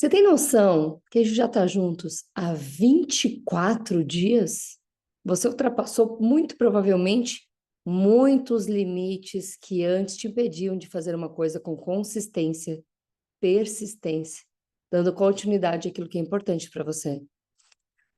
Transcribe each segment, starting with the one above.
Você tem noção que a gente já está juntos há 24 dias? Você ultrapassou muito provavelmente muitos limites que antes te impediam de fazer uma coisa com consistência, persistência, dando continuidade àquilo que é importante para você.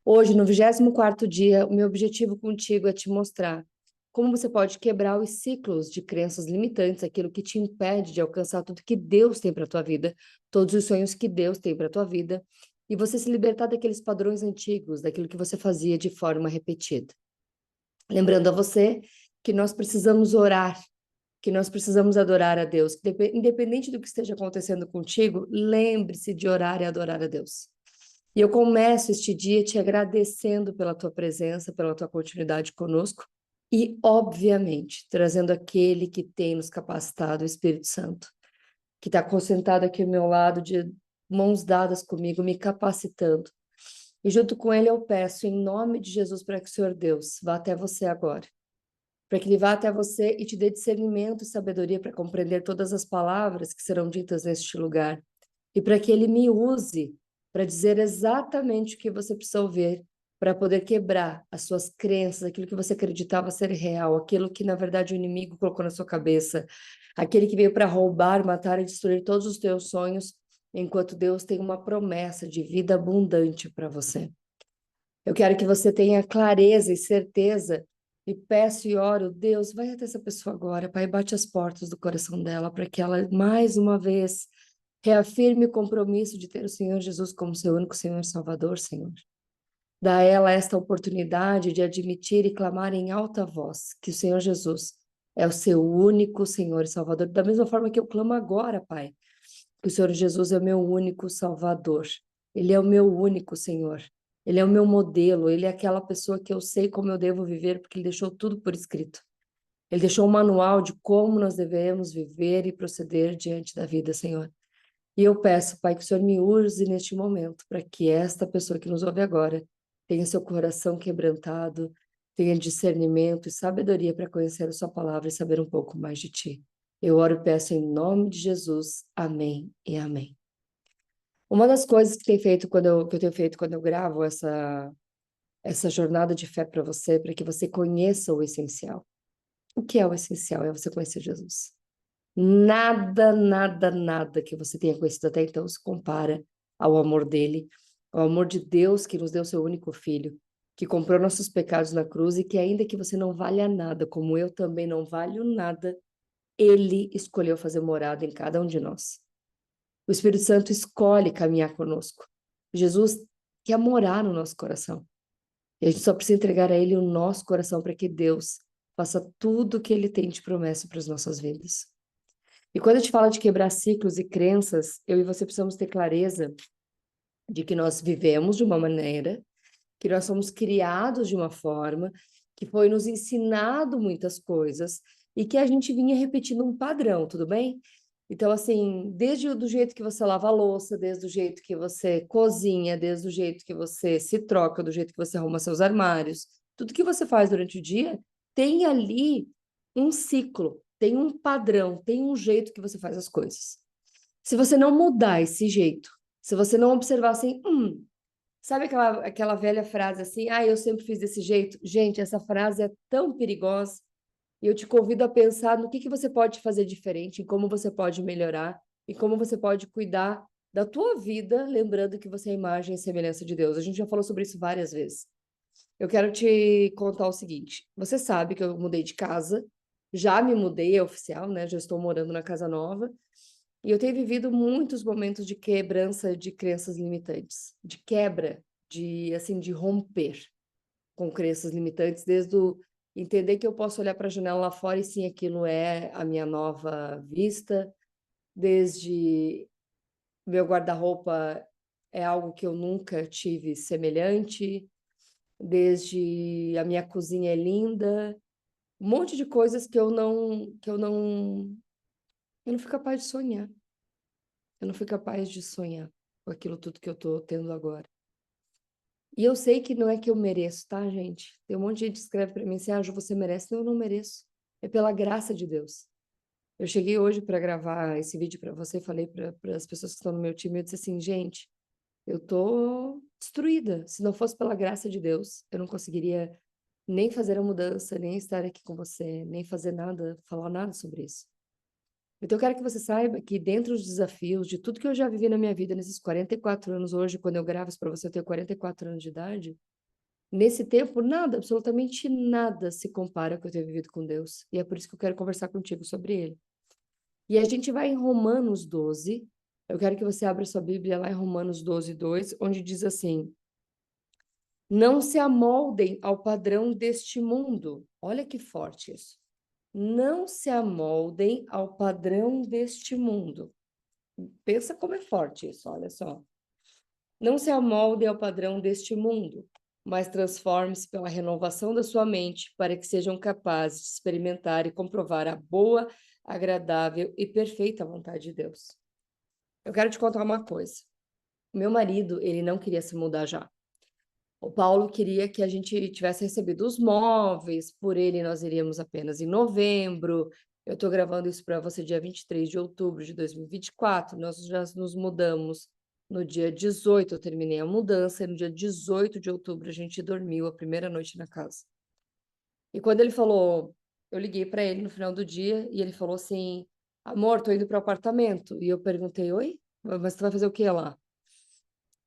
Hoje, no 24º dia, o meu objetivo contigo é te mostrar como você pode quebrar os ciclos de crenças limitantes, aquilo que te impede de alcançar tudo que Deus tem para a tua vida, todos os sonhos que Deus tem para a tua vida, e você se libertar daqueles padrões antigos, daquilo que você fazia de forma repetida. Lembrando a você que nós precisamos orar, que nós precisamos adorar a Deus, independente do que esteja acontecendo contigo, lembre-se de orar e adorar a Deus. E eu começo este dia te agradecendo pela tua presença, pela tua continuidade conosco e, obviamente, trazendo aquele que tem nos capacitado, o Espírito Santo, que está concentrado aqui ao meu lado, de mãos dadas comigo, me capacitando. E junto com ele eu peço, em nome de Jesus, para que o Senhor Deus vá até você agora, para que ele vá até você e te dê discernimento e sabedoria para compreender todas as palavras que serão ditas neste lugar, e para que ele me use para dizer exatamente o que você precisa ouvir, para poder quebrar as suas crenças, aquilo que você acreditava ser real, aquilo que na verdade o inimigo colocou na sua cabeça, aquele que veio para roubar, matar e destruir todos os teus sonhos, enquanto Deus tem uma promessa de vida abundante para você. Eu quero que você tenha clareza e certeza, e peço e oro, Deus, vai até essa pessoa agora, Pai, bate as portas do coração dela, para que ela, mais uma vez, reafirme o compromisso de ter o Senhor Jesus como seu único Senhor e Salvador, Senhor. Dá a ela esta oportunidade de admitir e clamar em alta voz que o Senhor Jesus é o seu único Senhor e Salvador, da mesma forma que eu clamo agora, Pai, que o Senhor Jesus é o meu único Salvador. Ele é o meu único Senhor. Ele é o meu modelo, ele é aquela pessoa que eu sei como eu devo viver, porque ele deixou tudo por escrito. Ele deixou um manual de como nós devemos viver e proceder diante da vida, Senhor. E eu peço, Pai, que o Senhor me use neste momento, para que esta pessoa que nos ouve agora tenha seu coração quebrantado, tenha discernimento e sabedoria para conhecer a sua palavra e saber um pouco mais de Ti. Eu oro e peço em nome de Jesus. Amém e amém. Uma das coisas que eu tenho feito quando eu gravo essa jornada de fé para você, para que você conheça o essencial. O que é o essencial? É você conhecer Jesus. Nada, nada, nada que você tenha conhecido até então se compara ao amor dele, ao amor de Deus que nos deu seu único filho, que comprou nossos pecados na cruz e que ainda que você não valha nada, como eu também não valho nada, ele escolheu fazer morada em cada um de nós. O Espírito Santo escolhe caminhar conosco. Jesus quer morar no nosso coração. E a gente só precisa entregar a ele o nosso coração para que Deus faça tudo o que ele tem de promessa para as nossas vidas. E quando a gente fala de quebrar ciclos e crenças, eu e você precisamos ter clareza de que nós vivemos de uma maneira, que nós somos criados de uma forma, que foi nos ensinado muitas coisas e que a gente vinha repetindo um padrão, tudo bem? Então, assim, desde do jeito que você lava a louça, desde o jeito que você cozinha, desde o jeito que você se troca, do jeito que você arruma seus armários, tudo que você faz durante o dia tem ali um ciclo, tem um padrão, tem um jeito que você faz as coisas. Se você não mudar esse jeito, se você não observar assim, sabe aquela velha frase assim, eu sempre fiz desse jeito? Gente, essa frase é tão perigosa. E eu te convido a pensar no que você pode fazer diferente, em como você pode melhorar, e como você pode cuidar da tua vida, lembrando que você é a imagem e semelhança de Deus. A gente já falou sobre isso várias vezes. Eu quero te contar o seguinte: você sabe que eu mudei de casa, já me mudei, é oficial, né? Já estou morando na casa nova, e eu tenho vivido muitos momentos de quebrança de crenças limitantes, de quebra, de romper com crenças limitantes, desde o entender que eu posso olhar para a janela lá fora e sim, aquilo é a minha nova vista, desde meu guarda-roupa é algo que eu nunca tive semelhante, desde a minha cozinha é linda, um monte de coisas eu não fui capaz de sonhar. Eu não fui capaz de sonhar com aquilo tudo que eu tô tendo agora. E eu sei que não é que eu mereço, tá, gente? Tem um monte de gente que escreve para mim assim, Ju, você merece? Não, eu não mereço. É pela graça de Deus. Eu cheguei hoje para gravar esse vídeo para você, falei para as pessoas que estão no meu time, eu disse assim, gente, Eu tô destruída. Se não fosse pela graça de Deus, eu não conseguiria nem fazer a mudança, nem estar aqui com você, nem fazer nada, falar nada sobre isso. Então, eu quero que você saiba que dentro dos desafios, de tudo que eu já vivi na minha vida nesses 44 anos hoje, quando eu gravo isso para você, eu tenho 44 anos de idade, nesse tempo, nada, absolutamente nada se compara ao que eu tenho vivido com Deus. E é por isso que eu quero conversar contigo sobre ele. E a gente vai em Romanos 12. Eu quero que você abra sua Bíblia lá em Romanos 12, 2, onde diz assim: não se amoldem ao padrão deste mundo. Olha que forte isso. Não se amoldem ao padrão deste mundo. Pensa como é forte isso, olha só. Não se amoldem ao padrão deste mundo, mas transforme-se pela renovação da sua mente para que sejam capazes de experimentar e comprovar a boa, agradável e perfeita vontade de Deus. Eu quero te contar uma coisa. Meu marido, ele não queria se mudar já. O Paulo queria que a gente tivesse recebido os móveis, por ele nós iríamos apenas em novembro. Eu estou gravando isso para você dia 23 de outubro de 2024. Nós já nos mudamos no dia 18, eu terminei a mudança, e no dia 18 de outubro a gente dormiu a primeira noite na casa. E quando ele falou, eu liguei para ele no final do dia e ele falou assim: amor, tô indo para o apartamento. E eu perguntei: oi? Mas tu vai fazer o que lá?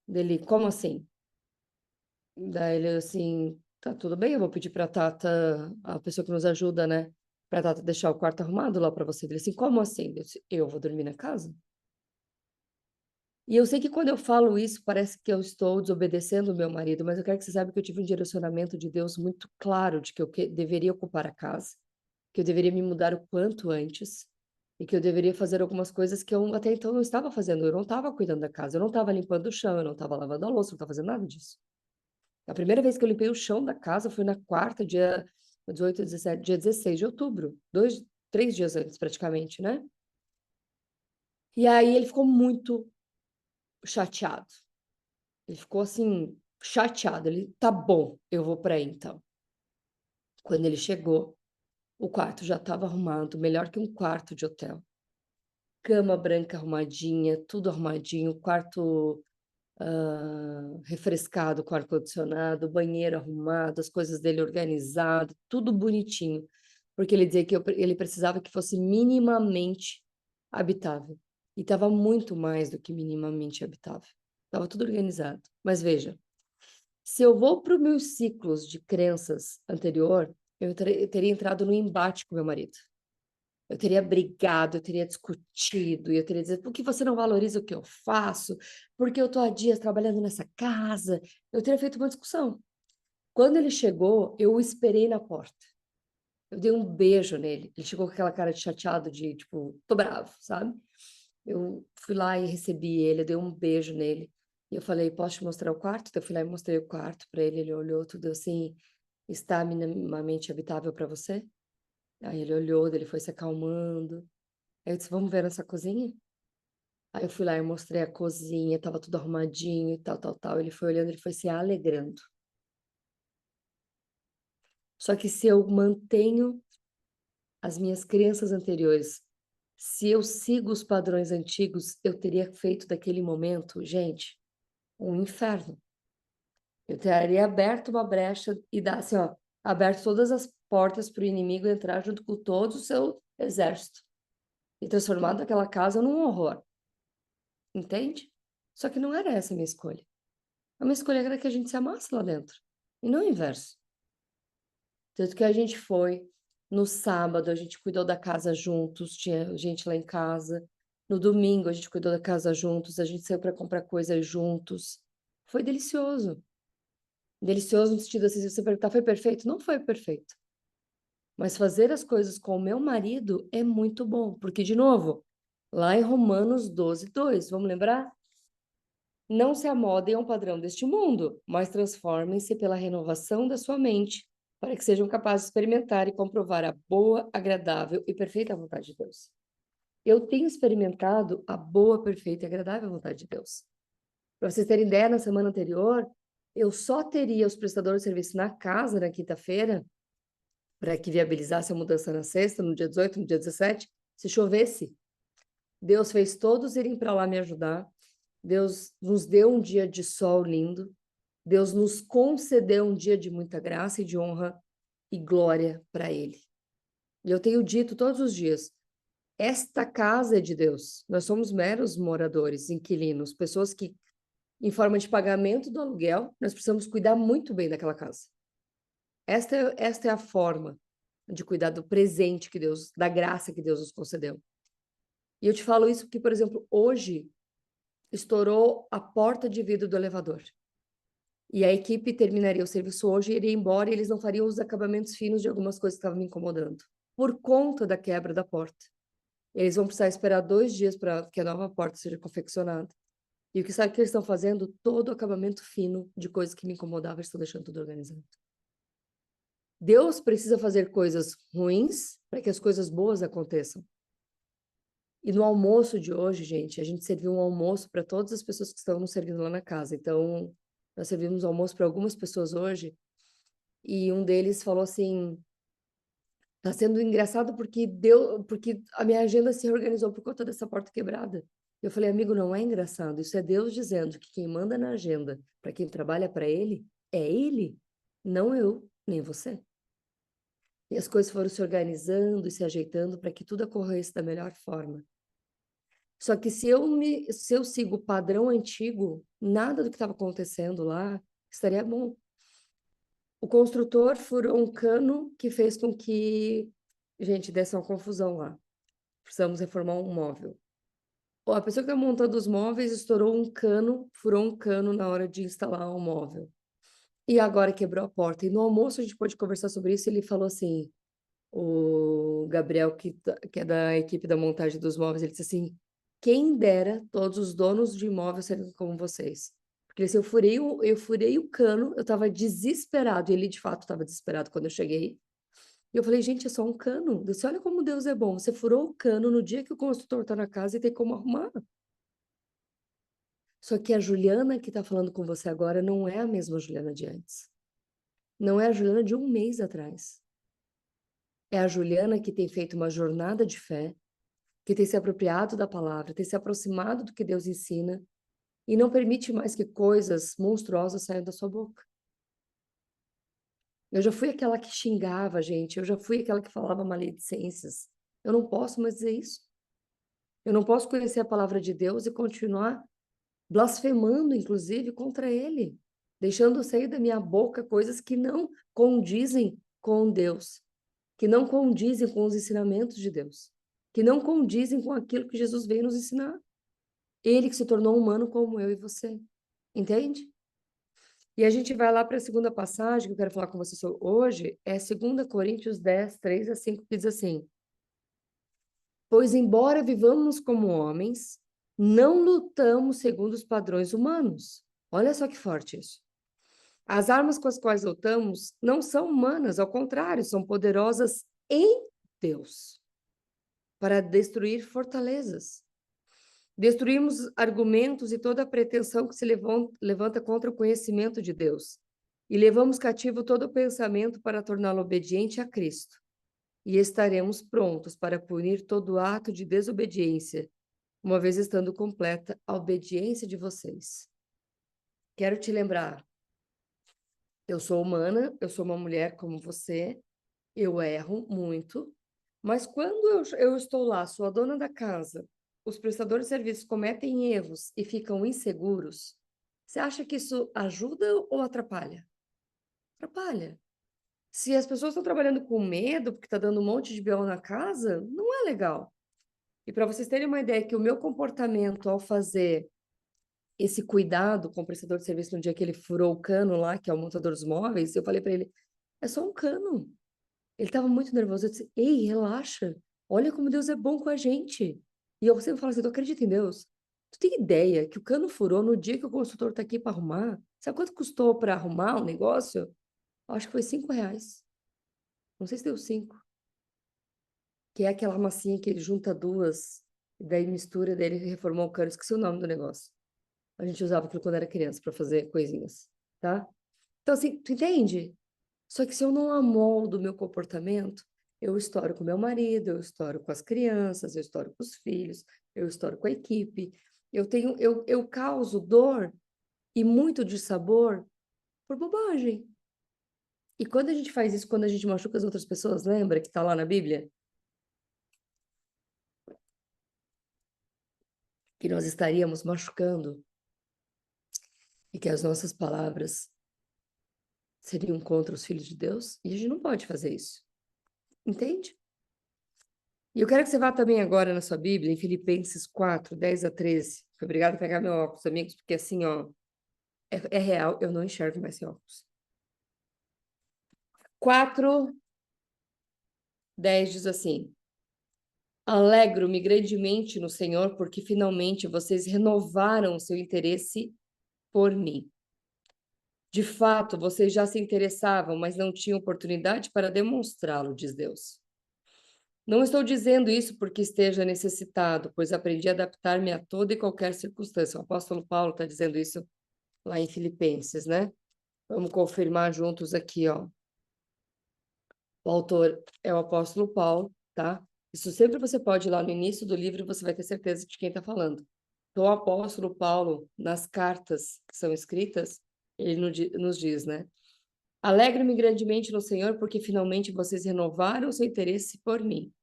Dele, como assim? Daí ele assim, tá tudo bem, eu vou pedir pra Tata, a pessoa que nos ajuda, né? Pra Tata deixar o quarto arrumado lá pra você. Ele assim, como assim? Eu disse, eu vou dormir na casa? E eu sei que quando eu falo isso, parece que eu estou desobedecendo o meu marido, mas eu quero que você saiba que eu tive um direcionamento de Deus muito claro de que eu deveria ocupar a casa, que eu deveria me mudar o quanto antes, e que eu deveria fazer algumas coisas que eu até então não estava fazendo. Eu não estava cuidando da casa, eu não estava limpando o chão, eu não estava lavando a louça, eu não estava fazendo nada disso. A primeira vez que eu limpei o chão da casa foi na quarta, dia 18, 17, dia 16 de outubro. 3 dias antes, praticamente, né? E aí ele ficou muito chateado. Ele ficou assim, chateado. Ele, tá bom, eu vou para aí então. Quando ele chegou, o quarto já estava arrumado, melhor que um quarto de hotel. Cama branca arrumadinha, tudo arrumadinho, quarto refrescado com ar-condicionado, banheiro arrumado, as coisas dele organizado, tudo bonitinho, porque ele dizia que ele precisava que fosse minimamente habitável. E estava muito mais do que minimamente habitável. Estava tudo organizado. Mas veja, se eu vou para os meus ciclos de crenças anterior, eu teria entrado no embate com meu marido. Eu teria brigado, eu teria discutido, e eu teria dizer, por que você não valoriza o que eu faço? Porque eu estou há dias trabalhando nessa casa. Eu teria feito uma discussão. Quando ele chegou, eu o esperei na porta. Eu dei um beijo nele. Ele chegou com aquela cara de chateado, de tipo, tô bravo, sabe? Eu fui lá e recebi ele, eu dei um beijo nele. E eu falei, posso te mostrar o quarto? Então, eu fui lá e mostrei o quarto para ele. Ele olhou tudo assim, está minimamente habitável para você? Aí ele olhou, ele foi se acalmando. Aí eu disse, vamos ver essa cozinha? Aí eu fui lá e mostrei a cozinha, tava tudo arrumadinho e tal, tal, tal. Ele foi olhando, ele foi se alegrando. Só que se eu mantenho as minhas crenças anteriores, se eu sigo os padrões antigos, eu teria feito daquele momento, gente, um inferno. Eu teria aberto uma brecha e dar assim, ó, aberto todas as portas para o inimigo entrar junto com todo o seu exército e transformado aquela casa num horror, entende? Só que não era essa a minha escolha. A minha escolha era que a gente se amasse lá dentro, e não o inverso. Tanto que a gente foi, no sábado a gente cuidou da casa juntos, tinha gente lá em casa. No domingo a gente cuidou da casa juntos, a gente saiu para comprar coisas juntos. Foi delicioso. Delicioso no sentido assim, se você perguntar, foi perfeito? Não foi perfeito. Mas fazer as coisas com o meu marido é muito bom, porque, de novo, lá em Romanos 12, 2, vamos lembrar? Não se amodem ao padrão deste mundo, mas transformem-se pela renovação da sua mente, para que sejam capazes de experimentar e comprovar a boa, agradável e perfeita vontade de Deus. Eu tenho experimentado a boa, perfeita e agradável vontade de Deus. Para vocês terem ideia, na semana anterior, eu só teria os prestadores de serviço na casa na quinta-feira, para que viabilizasse a mudança na sexta, no dia 18, no dia 17, se chovesse. Deus fez todos irem para lá me ajudar. Deus nos deu um dia de sol lindo. Deus nos concedeu um dia de muita graça e de honra e glória para Ele. E eu tenho dito todos os dias, esta casa é de Deus. Nós somos meros moradores, inquilinos, pessoas que, em forma de pagamento do aluguel, nós precisamos cuidar muito bem daquela casa. Esta é a forma de cuidar do presente que Deus, da graça que Deus nos concedeu. E eu te falo isso porque, por exemplo, hoje estourou a porta de vidro do elevador. E a equipe terminaria o serviço hoje, iria embora e eles não fariam os acabamentos finos de algumas coisas que estavam me incomodando, por conta da quebra da porta. Eles vão precisar esperar 2 dias para que a nova porta seja confeccionada. E o que sabe que eles estão fazendo? Todo o acabamento fino de coisas que me incomodavam, eles estão deixando tudo organizado. Deus precisa fazer coisas ruins para que as coisas boas aconteçam. E no almoço de hoje, gente, a gente serviu um almoço para todas as pessoas que estão nos servindo lá na casa. Então, nós servimos almoço para algumas pessoas hoje. E um deles falou assim: tá sendo engraçado porque a minha agenda se reorganizou por conta dessa porta quebrada. Eu falei, amigo, não é engraçado. Isso é Deus dizendo que quem manda na agenda para quem trabalha para Ele é Ele, não eu, nem você. E as coisas foram se organizando e se ajeitando para que tudo ocorresse da melhor forma. Só que se eu sigo o padrão antigo, nada do que estava acontecendo lá estaria bom. O construtor furou um cano que fez com que, gente, desse uma confusão lá. Precisamos reformar um móvel. A pessoa que está montando os móveis estourou um cano, furou um cano na hora de instalar o móvel. E agora quebrou a porta. E no almoço a gente pôde conversar sobre isso. Ele falou assim: o Gabriel, que é da equipe da montagem dos móveis, ele disse assim: quem dera todos os donos de imóveis serem como vocês. Porque assim, eu furei o cano, eu estava desesperado, e ele de fato estava desesperado quando eu cheguei. E eu falei, gente, é só um cano. Eu disse, olha como Deus é bom. Você furou o cano no dia que o construtor está na casa e tem como arrumar. Só que a Juliana que está falando com você agora não é a mesma Juliana de antes. Não é a Juliana de um mês atrás. É a Juliana que tem feito uma jornada de fé, que tem se apropriado da palavra, tem se aproximado do que Deus ensina e não permite mais que coisas monstruosas saiam da sua boca. Eu já fui aquela que xingava, gente, eu já fui aquela que falava maledicências. Eu não posso mais dizer isso. Eu não posso conhecer a palavra de Deus e continuar blasfemando, inclusive, contra ele, deixando sair da minha boca coisas que não condizem com Deus, que não condizem com os ensinamentos de Deus, que não condizem com aquilo que Jesus veio nos ensinar. Ele que se tornou humano como eu e você. Entende? E a gente vai lá para a segunda passagem que eu quero falar com você sobre hoje, é 2 Coríntios 10, 3-5, que diz assim: pois, embora vivamos como homens, não lutamos segundo os padrões humanos. Olha só que forte isso. As armas com as quais lutamos não são humanas, ao contrário, são poderosas em Deus para destruir fortalezas. Destruímos argumentos e toda a pretensão que se levanta contra o conhecimento de Deus. E levamos cativo todo o pensamento para torná-lo obediente a Cristo. E estaremos prontos para punir todo ato de desobediência, uma vez estando completa a obediência de vocês. Quero te lembrar, eu sou humana, eu sou uma mulher como você, eu erro muito, mas quando eu estou lá, sou a dona da casa, os prestadores de serviços cometem erros e ficam inseguros, você acha que isso ajuda ou atrapalha? Atrapalha. Se as pessoas estão trabalhando com medo, porque está dando um monte de BO na casa, não é legal. E para vocês terem uma ideia que o meu comportamento ao fazer esse cuidado com o prestador de serviço no dia que ele furou o cano lá, que é o montador dos móveis, eu falei para ele, é só um cano. Ele estava muito nervoso. Eu disse, ei, relaxa. Olha como Deus é bom com a gente. E eu sempre falo assim, tu acredita em Deus? Tu tem ideia que o cano furou no dia que o consultor está aqui para arrumar? Sabe quanto custou para arrumar o negócio? Eu acho que foi R$ 5. Não sei se deu 5. Que é aquela massinha que ele junta duas, e daí mistura, daí ele reformou o cano. Esqueci o nome do negócio. A gente usava aquilo quando era criança para fazer coisinhas, tá? Então, assim, tu entende? Só que se eu não amoldo o meu comportamento, eu estouro com meu marido, eu estouro com as crianças, eu estouro com os filhos, eu estouro com a equipe. Eu causo dor e muito dissabor por bobagem. E quando a gente faz isso, quando a gente machuca as outras pessoas, lembra que está lá na Bíblia? Que nós estaríamos machucando e que as nossas palavras seriam contra os filhos de Deus, e a gente não pode fazer isso. Entende? E eu quero que você vá também agora na sua Bíblia, em Filipenses 4, 10 a 13. Foi obrigada a pegar meu óculos, amigos, porque assim, ó, é real, eu não enxergo mais sem óculos. 4, 10 diz assim: Alegro-me grandemente no Senhor, porque finalmente vocês renovaram o seu interesse por mim. De fato, vocês já se interessavam, mas não tinham oportunidade para demonstrá-lo, diz Deus. Não estou dizendo isso porque esteja necessitado, pois aprendi a adaptar-me a toda e qualquer circunstância. O apóstolo Paulo está dizendo isso lá em Filipenses, né? Vamos confirmar juntos aqui, ó. O autor é o apóstolo Paulo, tá? Isso sempre você pode ir lá no início do livro, você vai ter certeza de quem está falando. Então, o apóstolo Paulo, nas cartas que são escritas, ele nos diz, né? Alegro-me grandemente no Senhor, porque finalmente vocês renovaram seu interesse por mim.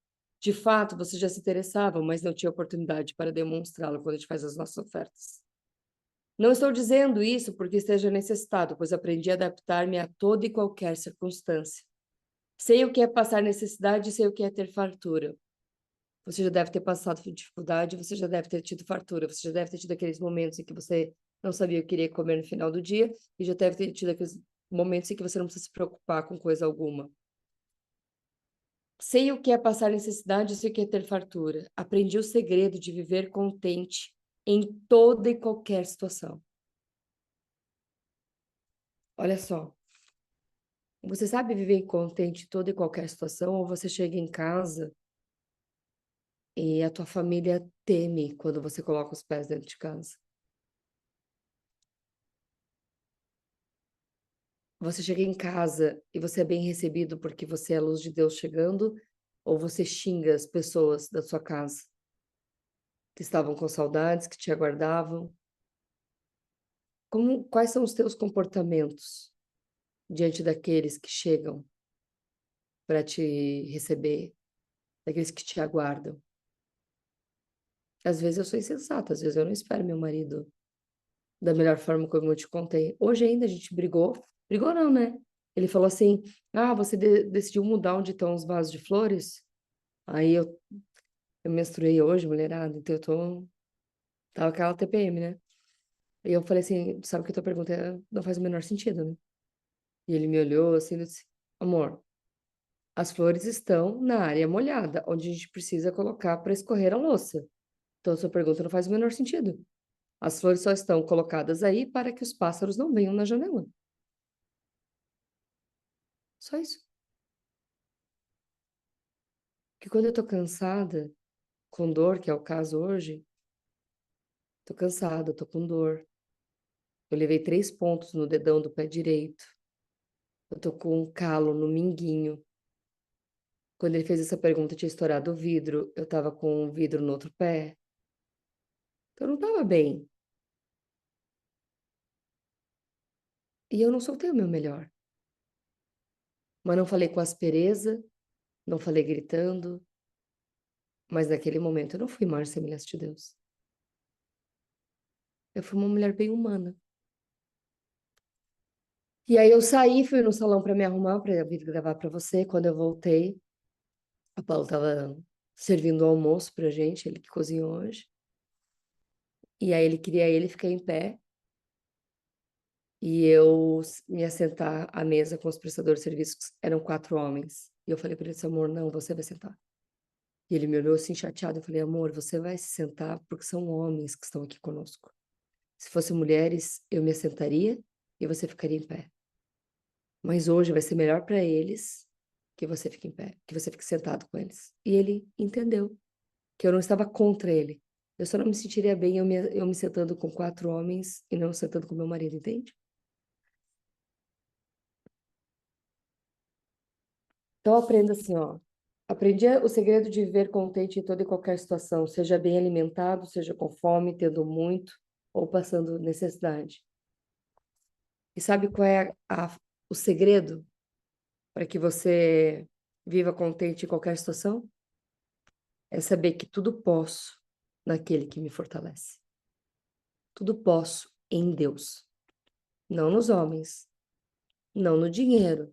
De fato, vocês já se interessavam, mas não tinham oportunidade para demonstrá-lo quando a gente faz as nossas ofertas. Não estou dizendo isso porque esteja necessitado, pois aprendi a adaptar-me a toda e qualquer circunstância. Sei o que é passar necessidade e sei o que é ter fartura. Você já deve ter passado dificuldade, você já deve ter tido fartura, você já deve ter tido aqueles momentos em que você não sabia o que queria comer no final do dia e já deve ter tido aqueles momentos em que você não precisa se preocupar com coisa alguma. Sei o que é passar necessidade e sei o que é ter fartura. Aprendi o segredo de viver contente em toda e qualquer situação. Olha só, você sabe viver contente em toda e qualquer situação ou você chega em casa e a tua família teme quando você coloca os pés dentro de casa? Você chega em casa e você é bem recebido porque você é a luz de Deus chegando ou você xinga as pessoas da sua casa que estavam com saudades, que te aguardavam? Quais são os teus comportamentos diante daqueles que chegam para te receber, daqueles que te aguardam? Às vezes eu sou insensata, às vezes eu não espero meu marido da melhor forma como eu te contei. Hoje ainda a gente brigou. Brigou não, né? Ele falou assim: Ah, você decidiu mudar onde estão os vasos de flores? Aí eu menstruei hoje, mulherada, então eu tô. Tava aquela TPM, né? E eu falei assim: Sabe que a tua pergunta não faz o menor sentido, né? E ele me olhou assim e disse: Amor, as flores estão na área molhada, onde a gente precisa colocar para escorrer a louça. Então, a sua pergunta não faz o menor sentido. As flores só estão colocadas aí para que os pássaros não venham na janela. Só isso. Porque quando eu tô cansada, com dor, que é o caso hoje, tô cansada, tô com dor. Eu levei 3 pontos no dedão do pé direito. Eu tô com um calo no minguinho. Quando ele fez essa pergunta, tinha estourado o vidro. Eu tava com um vidro no outro pé. Então, eu não tava bem. E eu não soltei o meu melhor. Mas não falei com aspereza, não falei gritando, mas naquele momento eu não fui mais semelhança de Deus. Eu fui uma mulher bem humana. E aí eu saí, fui no salão para me arrumar para vir gravar para você. Quando eu voltei, a Paula estava servindo o almoço pra gente, ele que cozinhou hoje. E aí ele queria ele ficar em pé e eu me assentar à mesa com os prestadores de serviços, eram 4 homens. E eu falei para ele, amor, não, você vai sentar. E ele me olhou assim chateado, eu falei, amor, você vai se sentar porque são homens que estão aqui conosco. Se fossem mulheres, eu me assentaria e você ficaria em pé. Mas hoje vai ser melhor para eles que você fique em pé, que você fique sentado com eles. E ele entendeu que eu não estava contra ele. Eu só não me sentiria bem eu me sentando com 4 homens e não sentando com meu marido, entende? Então aprenda assim, ó. Aprendi o segredo de viver contente em toda e qualquer situação, seja bem alimentado, seja com fome, tendo muito ou passando necessidade. E sabe qual é o segredo para que você viva contente em qualquer situação? É saber que tudo posso naquele que me fortalece. Tudo posso em Deus, não nos homens, não no dinheiro,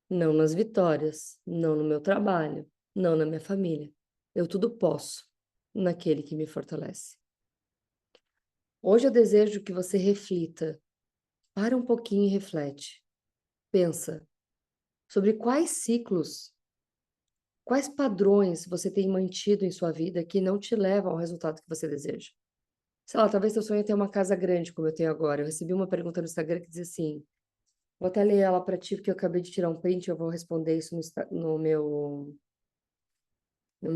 não nas vitórias, não no meu trabalho, não na minha família. Eu tudo posso naquele que me fortalece. Hoje eu desejo que você reflita, para um pouquinho e reflete. Pensa sobre quais ciclos, quais padrões você tem mantido em sua vida que não te levam ao resultado que você deseja. Sei lá, talvez seu sonho é ter uma casa grande como eu tenho agora. Eu recebi uma pergunta no Instagram que dizia assim, vou até ler ela para ti porque eu acabei de tirar um print, eu vou responder isso no meu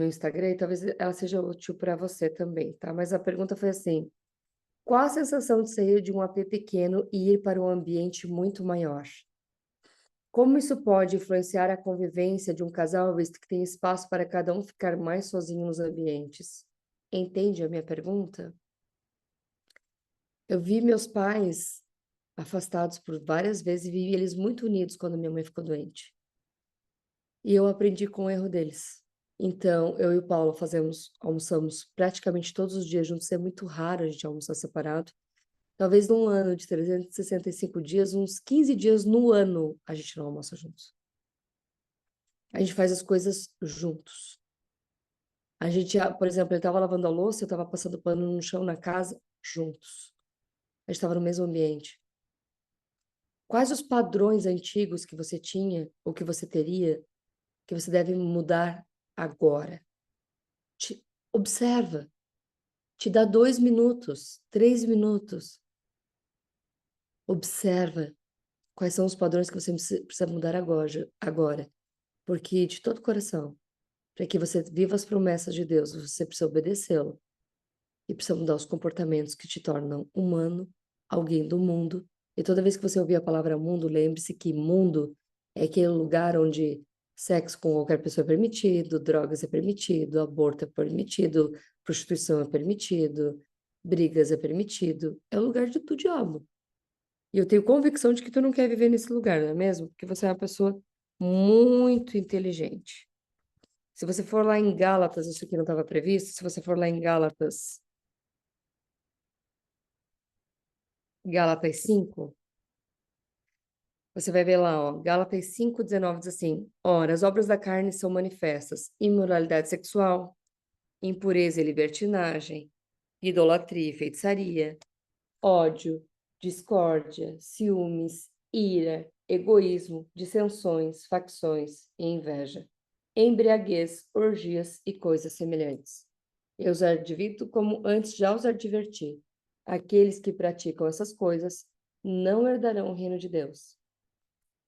Instagram e talvez ela seja útil para você também, tá? Mas a pergunta foi assim: qual a sensação de sair de um AP pequeno e ir para um ambiente muito maior? Como isso pode influenciar a convivência de um casal, visto que tem espaço para cada um ficar mais sozinho nos ambientes? Entende a minha pergunta? Eu vi meus pais afastados por várias vezes e vi eles muito unidos quando minha mãe ficou doente. E eu aprendi com o erro deles. Então, eu e o Paulo almoçamos praticamente todos os dias juntos. É muito raro a gente almoçar separado. Talvez num ano de 365 dias, uns 15 dias no ano, a gente não almoça juntos. A gente faz as coisas juntos. A gente, por exemplo, ele estava lavando a louça, eu estava passando pano no chão na casa, juntos. A gente estava no mesmo ambiente. Quais os padrões antigos que você tinha ou que você teria que você deve mudar agora? Observa. Te dá 2 minutos, 3 minutos. Observa quais são os padrões que você precisa mudar agora. Porque de todo coração, para que você viva as promessas de Deus, você precisa obedecê-lo. E precisa mudar os comportamentos que te tornam humano, alguém do mundo. E toda vez que você ouvir a palavra mundo, lembre-se que mundo é aquele lugar onde sexo com qualquer pessoa é permitido, drogas é permitido, aborto é permitido, prostituição é permitido, brigas é permitido. É o lugar do diabo. E eu tenho convicção de que tu não quer viver nesse lugar, não é mesmo? Porque você é uma pessoa muito inteligente. Se você for lá em Gálatas, isso aqui não estava previsto, se você for lá em Gálatas 5, você vai ver lá, ó, Gálatas 5:19 diz assim: ora, as obras da carne são manifestas: imoralidade sexual, impureza e libertinagem, idolatria e feitiçaria, ódio, discórdia, ciúmes, ira, egoísmo, dissensões, facções e inveja, embriaguez, orgias e coisas semelhantes. Eu os advirto como antes já os adverti. Aqueles que praticam essas coisas não herdarão o reino de Deus.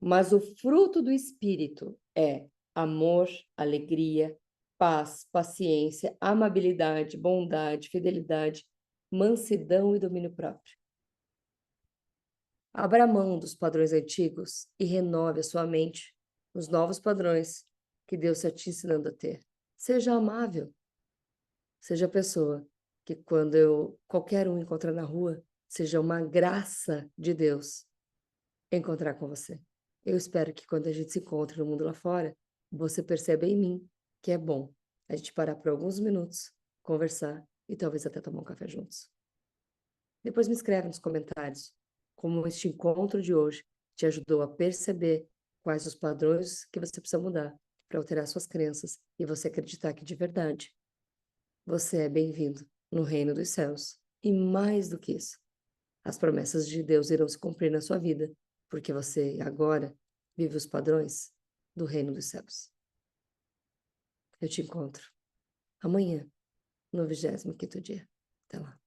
Mas o fruto do Espírito é amor, alegria, paz, paciência, amabilidade, bondade, fidelidade, mansidão e domínio próprio. Abra mão dos padrões antigos e renove a sua mente nos novos padrões que Deus está te ensinando a ter. Seja amável, seja a pessoa que quando qualquer um encontrar na rua, seja uma graça de Deus encontrar com você. Eu espero que quando a gente se encontre no mundo lá fora, você perceba em mim que é bom a gente parar por alguns minutos, conversar e talvez até tomar um café juntos. Depois me escreve nos comentários como este encontro de hoje te ajudou a perceber quais os padrões que você precisa mudar para alterar suas crenças e você acreditar que de verdade você é bem-vindo no reino dos céus. E mais do que isso, as promessas de Deus irão se cumprir na sua vida, porque você agora vive os padrões do reino dos céus. Eu te encontro amanhã, no 25º dia. Até lá.